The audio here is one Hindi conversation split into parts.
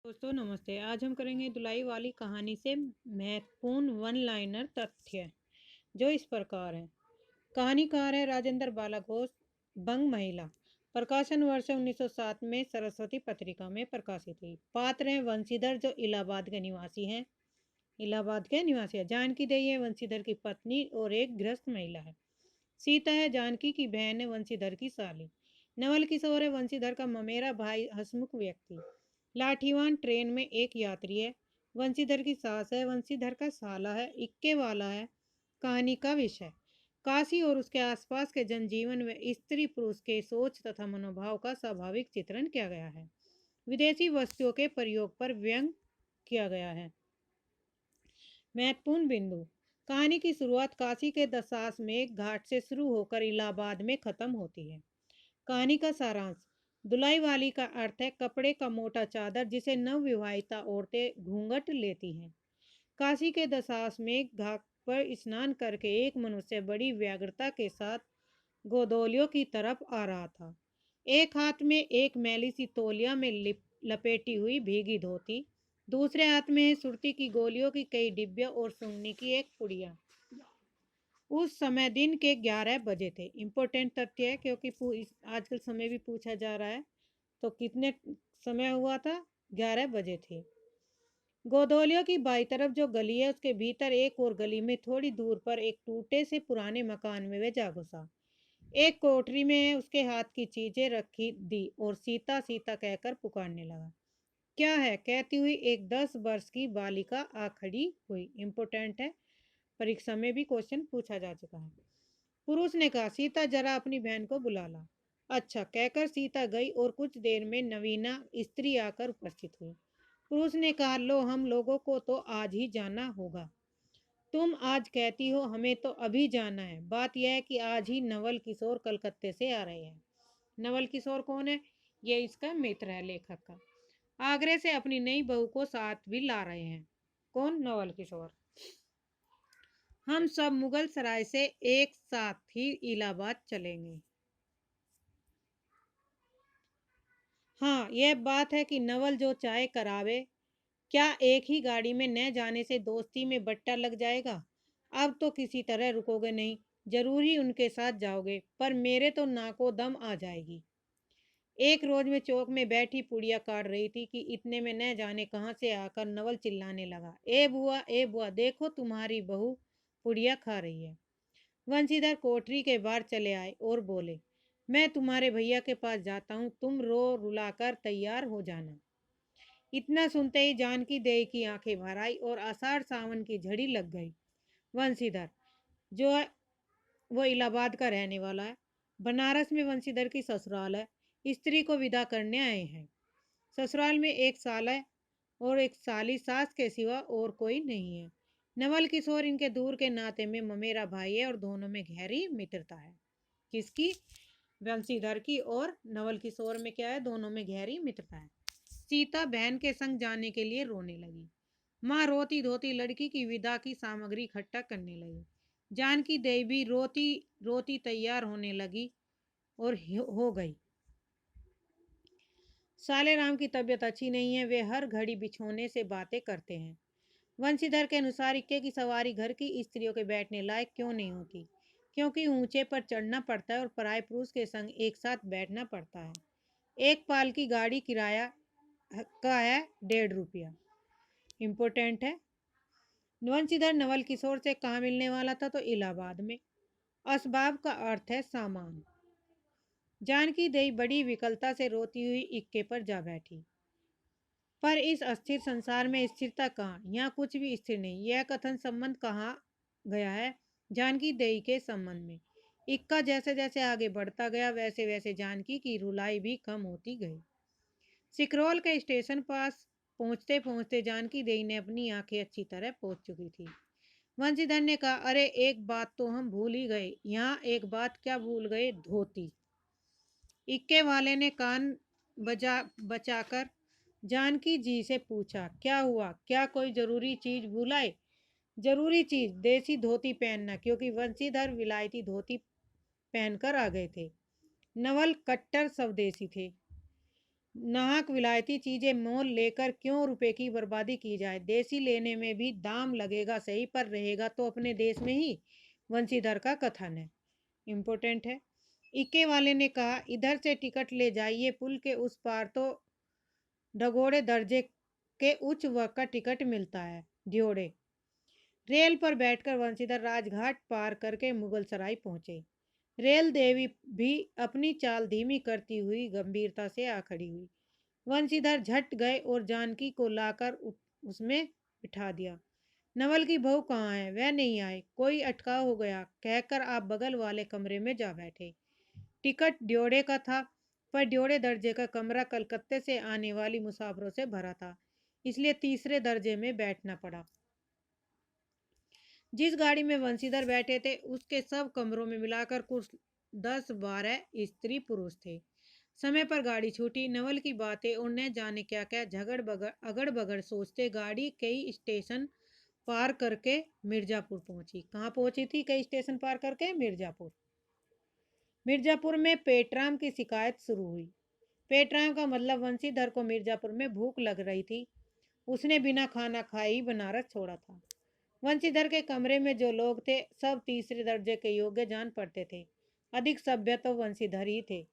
दोस्तों नमस्ते। आज हम करेंगे धुलाई वाली कहानी से महत्वपूर्ण वन लाइनर तथ्य जो इस प्रकार है। कहानीकार है राजेंद्र बालाघोष। बंग महिला। प्रकाशन वर्ष 1907 में सरस्वती पत्रिका में प्रकाशित हुई। पात्र हैं वंशीधर जो इलाहाबाद के निवासी हैं। जानकी देवी है वंशीधर की पत्नी और एक गृहस्थ महिला है। सीता है जानकी की बहन है वंशीधर की साली। नवल किशोर है वंशीधर का ममेरा भाई हसमुख व्यक्ति। लाठीवान ट्रेन में एक यात्री है। वंशीधर की सास है वंशीधर का साला है इक्के वाला है। कहानी का विषय काशी और उसके आसपास के जनजीवन में स्त्री पुरुष के सोच तथा मनोभाव का स्वाभाविक चित्रण किया गया है। विदेशी वस्तुओं के प्रयोग पर व्यंग किया गया है। महत्वपूर्ण बिंदु कहानी की शुरुआत काशी के दशाश्वमेध घाट से शुरू होकर इलाहाबाद में खत्म होती है। कहानी का सारांश धुलाई वाली का अर्थ है कपड़े का मोटा चादर जिसे नवविवाहिता औरतें घूंघट लेती हैं। काशी के दशाश्वमेध घाट पर स्नान करके एक मनुष्य बड़ी व्यग्रता के साथ गोदोलियों की तरफ आ रहा था। एक हाथ में एक मैली सी तौलिया में लपेटी हुई भीगी धोती, दूसरे हाथ में सुरती की गोलियों की कई डिब्बियां और सूंघने की एक पुड़िया। उस समय दिन के 11 बजे थे। इम्पोर्टेंट तथ्य है क्योंकि आजकल समय भी पूछा जा रहा है। तो कितने समय हुआ था? 11 बजे थे। गोदोलियों की बाई तरफ जो गली है उसके भीतर एक और गली में थोड़ी दूर पर एक टूटे से पुराने मकान में वे जा घुसा। एक कोठरी में उसके हाथ की चीजें रखी दी और सीता सीता कहकर पुकारने लगा। क्या है? कहती हुई एक 10 वर्ष की बालिका आ खड़ी हुई। इम्पोर्टेंट है, परीक्षा में भी क्वेश्चन पूछा जा चुका है। पुरुष ने कहा सीता जरा अपनी बहन को बुला ला। अच्छा कहकर सीता गई और कुछ देर में नवीना स्त्री आकर उपस्थित हुई। पुरुष ने कहा लो हम लोगों को तो आज ही जाना होगा। तुम आज कहती हो हमें तो अभी जाना है। बात यह है कि आज ही नवल किशोर कलकत्ते से आ रहे हैं। नवल किशोर कौन है? ये इसका मित्र है लेखक का। आगरे से अपनी नई बहू को साथ भी ला रहे हैं। कौन? नवल किशोर। हम सब मुगल सराय से एक साथ ही इलाहाबाद चलेंगे। हाँ यह बात है कि नवल जो चाहे करावे। क्या एक ही गाड़ी में न जाने से दोस्ती में बट्टा लग जाएगा? अब तो किसी तरह रुकोगे नहीं, जरूरी उनके साथ जाओगे, पर मेरे तो नाको दम आ जाएगी। एक रोज में चौक में बैठी पुड़िया काट रही थी कि इतने में न जाने कहां से आकर नवल चिल्लाने लगा, ए बुआ देखो तुम्हारी बहू पुड़िया खा रही है। वंशीधर कोठरी के बाहर चले आए और बोले, मैं तुम्हारे भैया के पास जाता हूँ, तुम रो रुलाकर तैयार हो जाना। इतना सुनते ही जानकी देवी की आंखें भर आई और आषाढ़ सावन की झड़ी लग गई। वंशीधर जो है वो इलाहाबाद का रहने वाला है। बनारस में वंशीधर की ससुराल है। स्त्री को विदा करने आए हैं। ससुराल में एक साला है और एक साली, सास के सिवा और कोई नहीं है। नवल किशोर इनके दूर के नाते में ममेरा भाई है और दोनों में गहरी मित्रता है। किसकी? वंशीधर की और नवल किशोर में क्या है? दोनों में गहरी मित्रता है। सीता बहन के संग जाने के लिए रोने लगी। माँ रोती धोती लड़की की विदा की सामग्री इकट्ठा करने लगी। जानकी देवी भी रोती रोती तैयार होने लगी और हो गई। साले राम की तबीयत अच्छी नहीं है, वे हर घड़ी बिछोने से बातें करते हैं। वंशीधर के अनुसार इक्के की सवारी घर की स्त्रियों के बैठने लायक क्यों नहीं होती? क्योंकि ऊंचे पर चढ़ना पड़ता है और पराये पुरुष के संग एक साथ बैठना पड़ता है। एक पाल की गाड़ी किराया का है 1.5 रुपया। इम्पोर्टेंट है। वंशीधर नवल किशोर से कहाँ मिलने वाला था? तो इलाहाबाद में। असबाब का अर्थ है सामान। जानकी देवी बड़ी विकलता से रोती हुई इक्के पर जा बैठी। पर इस अस्थिर संसार में स्थिरता कहाँ? यहाँ कुछ भी स्थिर नहीं। यह कथन संबंध कहाँ गया है? जानकी देवी के संबंध में। इक्का जैसे जैसे आगे बढ़ता गया वैसे वैसे जानकी की रुलाई भी कम होती गई। सिकरौल के स्टेशन पास पहुंचते पहुंचते जानकी देवी ने अपनी आंखें अच्छी तरह पोंछ चुकी थी। वंशीधर ने कहा, अरे एक बात तो हम भूल ही गए। यहाँ एक बात क्या भूल गए? धोती। इक्के वाले ने कान बचाकर जानकी जी से पूछा, क्या हुआ? क्या कोई जरूरी चीज भूलाए? जरूरी चीज देसी धोती पहनना, क्योंकि वंशीधर विलायती धोती पहनकर आ गए थे। नवल कट्टर स्वदेशी थे। नाहक विलायती चीजें मोल लेकर क्यों रुपए की बर्बादी की जाए। देसी लेने में भी दाम लगेगा सही, पर रहेगा तो अपने देश में ही। वंशीधर का कथन है, इम्पोर्टेंट है। इक्के वाले ने कहा, इधर से टिकट ले जाइए, पुल के उस पार तो ढगोड़े दर्जे के उच्च वर्ग का टिकट मिलता है। ड्योड़े। रेल पर बैठकर वंशीधर राजघाट पार करके मुगल सराय पहुंचे। रेल देवी भी अपनी चाल धीमी करती हुई गंभीरता से आ खड़ी हुई। वंशीधर झट गए और जानकी को लाकर उसमें बिठा दिया। नवल की बहू कहाँ है? वह नहीं आए, कोई अटकाव हो गया, कहकर आप बगल वाले कमरे में जा बैठे। टिकट ड्योड़े का था, पर ड्योड़े दर्जे का कमरा कलकत्ते से आने वाली मुसाफरों से भरा था, इसलिए तीसरे दर्जे में बैठना पड़ा। जिस गाड़ी में वंशीधर बैठे थे उसके सब कमरों में मिलाकर कुछ 10-12 स्त्री पुरुष थे। समय पर गाड़ी छूटी। नवल की बातें और न जाने क्या क्या झगड़ बगड़ अगड़ बगड़ सोचते गाड़ी कई स्टेशन पार करके मिर्जापुर पहुंची। कहाँ पहुंची थी? कई स्टेशन पार करके मिर्जापुर। मिर्जापुर में पेटराम की शिकायत शुरू हुई। पेटराम का मतलब वंशीधर को मिर्जापुर में भूख लग रही थी। उसने बिना खाना खाए ही बनारस छोड़ा था। वंशीधर के कमरे में जो लोग थे सब तीसरे दर्जे के योग्य जान पड़ते थे। अधिक सभ्य तो वंशीधर ही थे।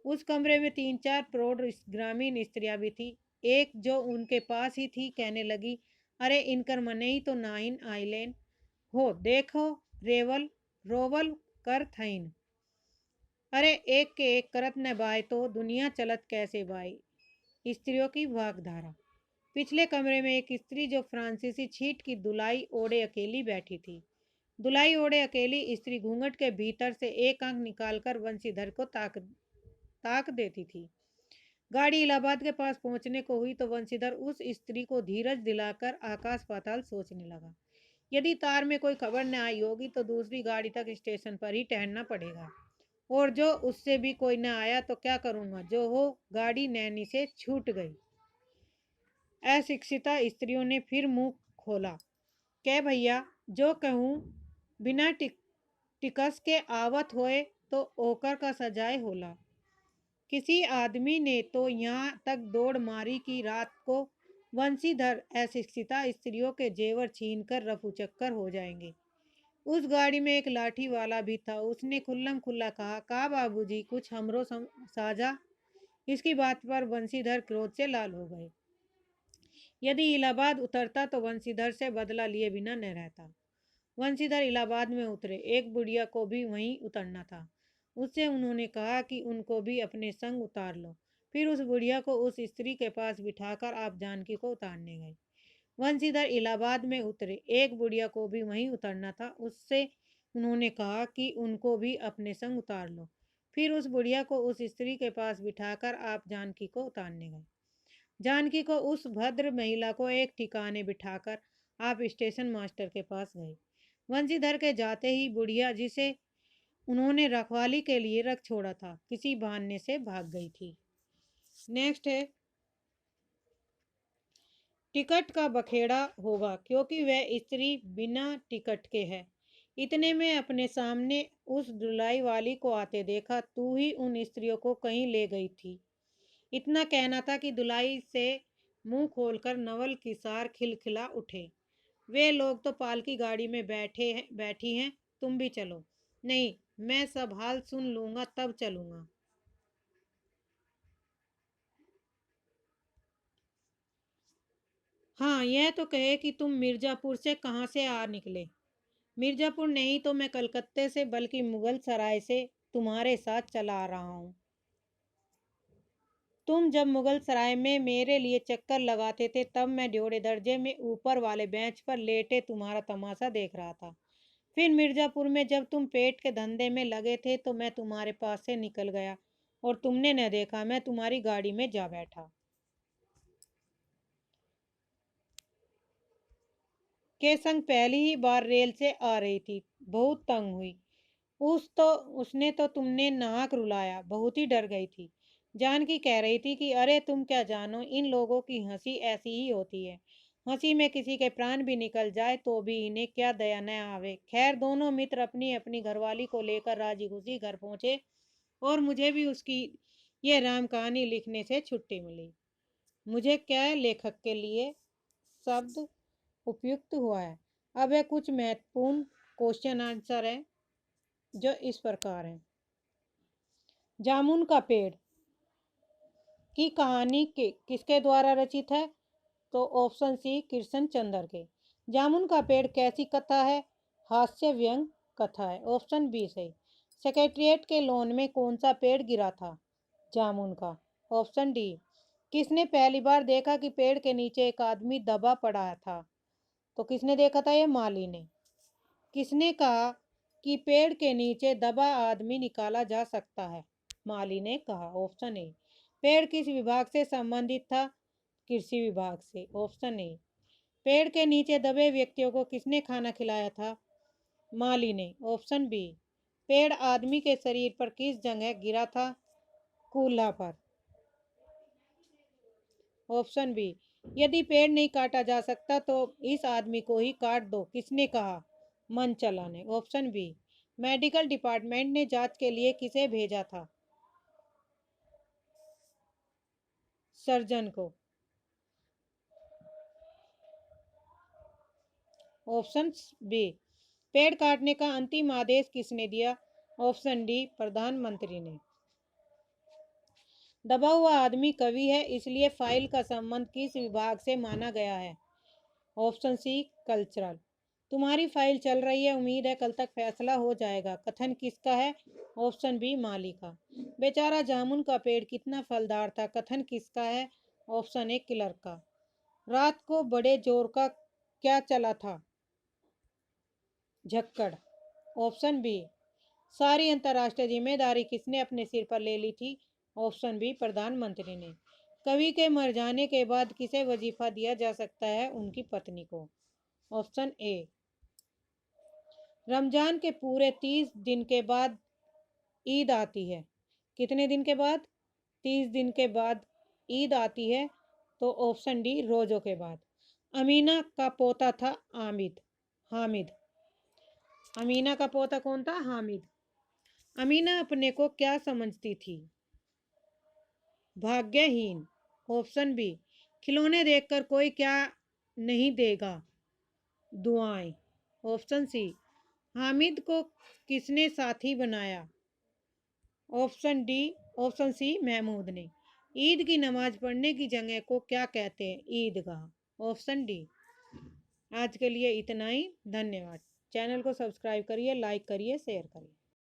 उस कमरे में 3-4 प्रौढ़ ग्रामीण स्त्रियां भी थी। एक जो उनके पास ही थी कहने लगी, अरे इनकर मने ही तो नाइन आइलैंड हो, देखो रेवल रोवल कर थईन। अरे एक के एक करत न बाय तो दुनिया चलत कैसे बाई। स्त्रियों की वाकधारा। पिछले कमरे में एक स्त्री जो फ्रांसीसी छीट की दुलाई ओढ़े अकेली बैठी थी। दुलाई ओढ़े अकेली स्त्री घूंघट के भीतर से एक आंख निकालकर वंशीधर को ताक देती थी। गाड़ी इलाहाबाद के पास पहुंचने को हुई तो वंशीधर उस स्त्री को धीरज दिलाकर आकाश पाताल सोचने लगा। यदि तार में कोई खबर न आई होगी तो दूसरी गाड़ी तक स्टेशन पर ही ठहरना पड़ेगा, और जो उससे भी कोई न आया तो क्या करूंगा। जो हो, गाड़ी नैनी से छूट गई। अशिक्षिता स्त्रियों ने फिर मुंह खोला। क्या भैया, जो कहूँ बिना टिकस के आवत होए तो ओकर का सजाए होला। किसी आदमी ने तो यहाँ तक दौड़ मारी कि रात को वंशीधर अशिक्षिता स्त्रियों के जेवर छीनकर रफू चक्कर हो जाएंगे। उस गाड़ी में एक लाठी वाला भी था। उसने खुल्लम खुल्ला कहा, का बाबूजी कुछ हमरो साझा। इसकी बात पर वंशीधर क्रोध से लाल हो गए। यदि इलाहाबाद उतरता तो वंशीधर से बदला लिए बिना न रहता। वंशीधर इलाहाबाद में उतरे। एक बुढ़िया को भी वहीं उतरना था। उससे उन्होंने कहा कि उनको भी अपने संग उतार लो। फिर उस बुढ़िया को उस स्त्री के पास बिठाकर आप जानकी को उतारने गए। वंशीधर इलाहाबाद में उतरे। एक बुढ़िया को भी वहीं उतरना था। उससे उन्होंने कहा कि उनको भी अपने संग उतार लो। फिर उस बुढ़िया को उस स्त्री के पास बिठाकर आप जानकी को उतारने गए। जानकी को उस भद्र महिला को एक ठिकाने बिठाकर आप स्टेशन मास्टर के पास गए। वंशीधर के जाते ही बुढ़िया, जिसे उन्होंने रखवाली के लिए रख छोड़ा था, किसी बहाने से भाग गई थी। नेक्स्ट है, टिकट का बखेड़ा होगा क्योंकि वह स्त्री बिना टिकट के है। इतने में अपने सामने उस दुलाई वाली को आते देखा। तू ही उन स्त्रियों को कहीं ले गई थी। इतना कहना था कि दुलाई से मुंह खोलकर नवल किसार खिलखिला उठे। वे लोग तो पालकी गाड़ी में बैठी हैं, तुम भी चलो। नहीं, मैं सब हाल सुन लूंगा तब चलूंगा। हाँ, यह तो कहे कि तुम मिर्जापुर से कहाँ से आ निकले। मिर्जापुर नहीं तो मैं कलकत्ते से, बल्कि मुगल सराय से तुम्हारे साथ चला आ रहा हूँ। तुम जब मुगल सराय में मेरे लिए चक्कर लगाते थे तब मैं ड्योढ़े दर्जे में ऊपर वाले बेंच पर लेटे तुम्हारा तमाशा देख रहा था। फिर मिर्जापुर में जब तुम पेट के धंधे में लगे थे तो मैं तुम्हारे पास से निकल गया और तुमने न देखा मैं तुम्हारी गाड़ी में जा बैठा। के संग पहली ही बार रेल से आ रही थी, बहुत तंग हुई। उसने तो तुमने नाक रुलाया, बहुत ही डर गई थी। जानकी कह रही थी कि अरे तुम क्या जानो, इन लोगों की हंसी ऐसी ही होती है। हंसी में किसी के प्राण भी निकल जाए तो भी इन्हें क्या दया न आवे। खैर, दोनों मित्र अपनी अपनी घरवाली को लेकर राजी खुशी घर पहुंचे और मुझे भी उसकी ये राम कहानी लिखने से छुट्टी मिली। मुझे क्या लेखक के लिए शब्द उपयुक्त हुआ है। अब है कुछ महत्वपूर्ण क्वेश्चन आंसर है जो इस प्रकार है। जामुन का पेड़ की कहानी किसके द्वारा रचित है? तो ऑप्शन सी कृष्ण चंद्र के। जामुन का पेड़ कैसी कथा है? हास्य व्यंग कथा है। ऑप्शन बी सही। सेक्रेटेरिएट के लॉन में कौन सा पेड़ गिरा था? जामुन का। Option D. किसने पहली बार देखा कि पेड़ के नीचे एक आदमी दबा पड़ा था? तो किसने देखा था? ये माली ने। किसने कहा कि पेड़ के नीचे दबा आदमी निकाला जा सकता है? माली ने कहा। Option A. पेड़ किस विभाग से संबंधित था? कृषि विभाग से। Option A. पेड़ के नीचे दबे व्यक्तियों को किसने खाना खिलाया था? माली ने। Option B. पेड़ आदमी के शरीर पर किस जगह गिरा था? कूल्हा पर। Option B. यदि पेड़ नहीं काटा जा सकता तो इस आदमी को ही काट दो, किसने कहा? मनचला ने। Option B. मेडिकल डिपार्टमेंट ने जांच के लिए किसे भेजा था? सर्जन को। Option B. पेड़ काटने का अंतिम आदेश किसने दिया? Option D. प्रधानमंत्री ने। दबा हुआ आदमी कवि है, इसलिए फाइल का संबंध किस विभाग से माना गया है? Option C. कल्चरल। तुम्हारी फाइल चल रही है, उम्मीद है कल तक फैसला हो जाएगा। कथन किसका है? Option B. माली का। बेचारा जामुन का पेड़ कितना फलदार था। कथन किसका है? Option A. क्लर्क का। रात को बड़े जोर का क्या चला था? झक्कड़। Option B. सारी अंतर्राष्ट्रीय जिम्मेदारी किसने अपने सिर पर ले ली थी? Option B. प्रधानमंत्री ने। कवि के मर जाने के बाद किसे वजीफा दिया जा सकता है? उनकी पत्नी को। Option A. रमजान के पूरे 30 दिन के बाद ईद आती है। कितने दिन के बाद? 30 दिन के बाद ईद आती है। तो ऑप्शन डी। रोजों के बाद। अमीना का पोता था आमिद हामिद। अमीना का पोता कौन था? हामिद। अमीना अपने को क्या समझती थी? भाग्यहीन। Option B. खिलौने देखकर कोई क्या नहीं देगा? दुआएं। Option C. हामिद को किसने साथी बनाया? Option D. Option C. Mahmud ने। ईद की नमाज पढ़ने की जगह को क्या कहते हैं? ईदगाह। Option D. आज के लिए इतना ही। धन्यवाद। चैनल को सब्सक्राइब करिए, लाइक करिए, शेयर करिए।